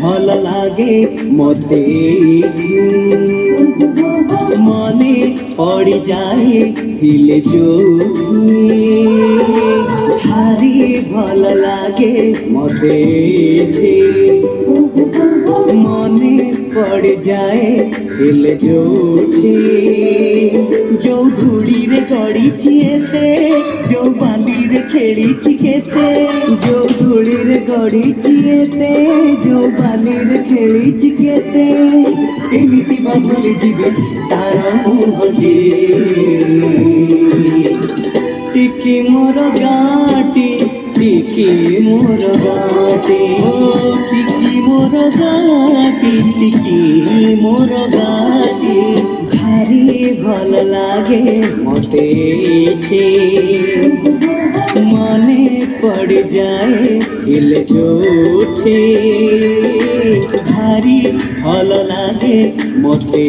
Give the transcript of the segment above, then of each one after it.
भल लागे मते मने पड़ जाए हिले जो भारी भल लागे मते मने पड़ जाए हिले जोठी जो धूड़ी रे गड़ी छिएते जो बाली रे खेली छिकेते जो धूड़ी रे गड़ी छिएते जो बाली रे खेली छिकेते एमिति बाबुली जीवे तार मुहटी टिकी मोर गाटी टिकी मोर गाटी ओ टिकी मोर गाटी टिकी मोर गाटी भारी भल लागे मते मने पड़ जाए हिल जोठे भारी भल लागे मते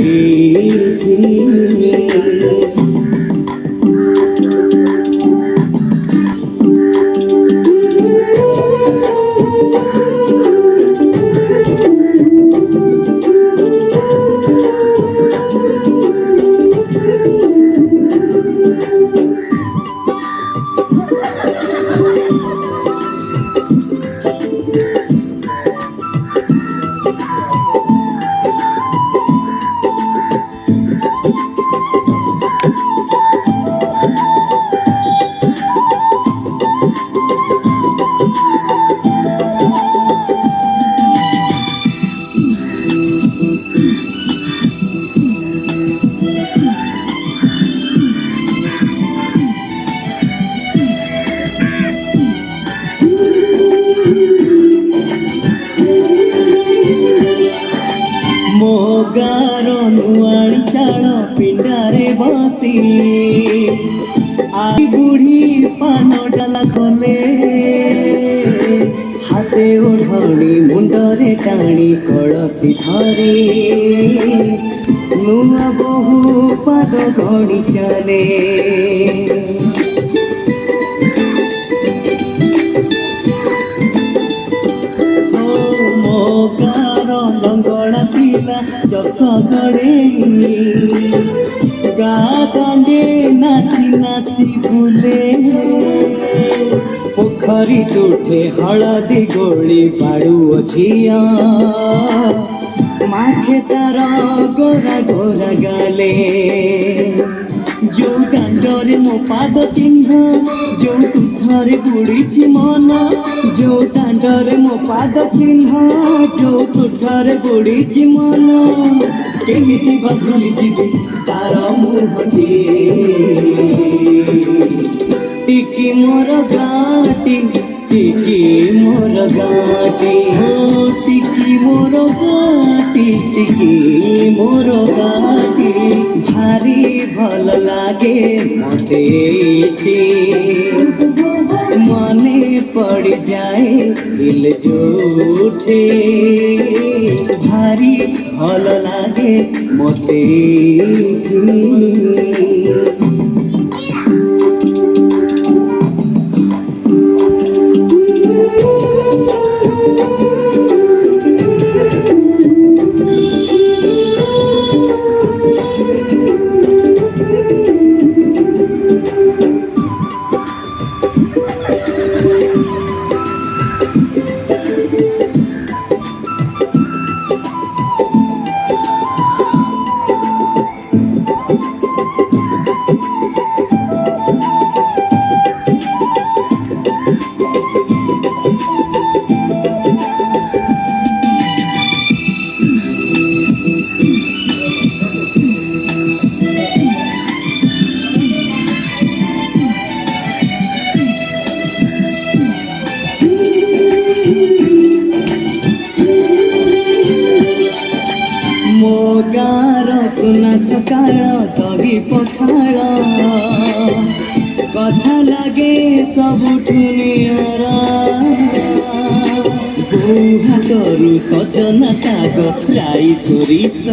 गारो नुआड़ी चाल पिंडारे बसी आई बुढ़ी पान डाला कले हाथे ओढ़णी मुंडरे टाणी कलसी धरी नुआ बहु पाद गणी चले लंगड़ा थिला चक गड़े गा दांडे नाची नाची बुले पोखरी तुठे हलदी गोली पाड़ू झिया माखे तार गोरा गोरा गाले जो दांडरे मो पाद चिन्ह जो तुठरे बुड़ी मन जो दांडरे मो पाद चिन्ह जो तुठरे बुड़ी मन केमिति बदली जीवे तार मुहटी टिकी मोर गाटी टिकी मोर गाटी हो टिकी मोर गाटी टिकी मोर गाटी भारी भल लागे मते मने पड़ जाए दिल जोठे भारी भल लागे मते सुना सकाळ दही पखाळ कथा लगे सबुठु नियरा हाथरू सजना शाग राई सोरिष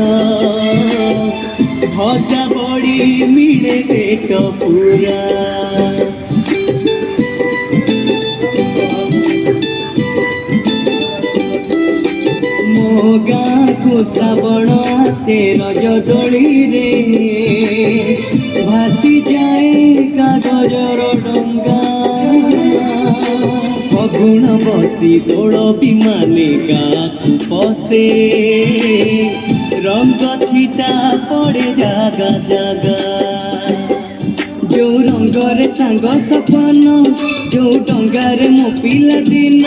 भजा बड़ी मिले पेट पूरा ଗାଁକୁ ଶ୍ରାବଣ ଆସେ ରଜ ଦୋଳିରେ ଭାସି ଯାଏ କାଗଜର ଡଙ୍ଗା ଫଗୁଣ ବସି ଦୋଳ ବିମାନେ ଗାଁକୁ ପଶେ ରଙ୍ଗ ଛିଟା ପଡ଼େ ଜାଗା ଜାଗା ଯୋଉ ରଙ୍ଗରେ ସାଙ୍ଗ ସପନ ଯୋଉ ଡଙ୍ଗାରେ ମୋ ପିଲାଦିନ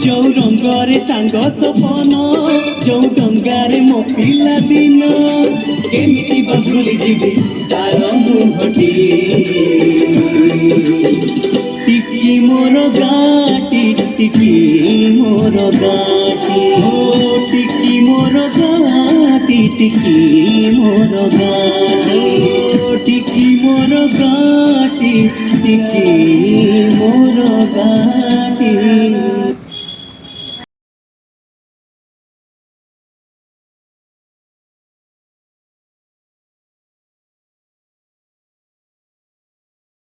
ଯୋଉ ରଙ୍ଗରେ ସାଙ୍ଗ ସପନ ଯୋଉ ଡଙ୍ଗାରେ ମୋ ପିଲାଦିନ କେମିତି ବା ଭୁଲି ଯିବି ତାର ମୁହଁଟି ଟିକି ମୋର ଗାଟି ଟିକି ମୋର ଗାଟି ଓ ଟିକି ମୋର ଗାଟି ଟିକି ମୋର ଗାଟି ଟିକି ମୋର ଗାଟି ଟିକି ମୋର ଗାଟି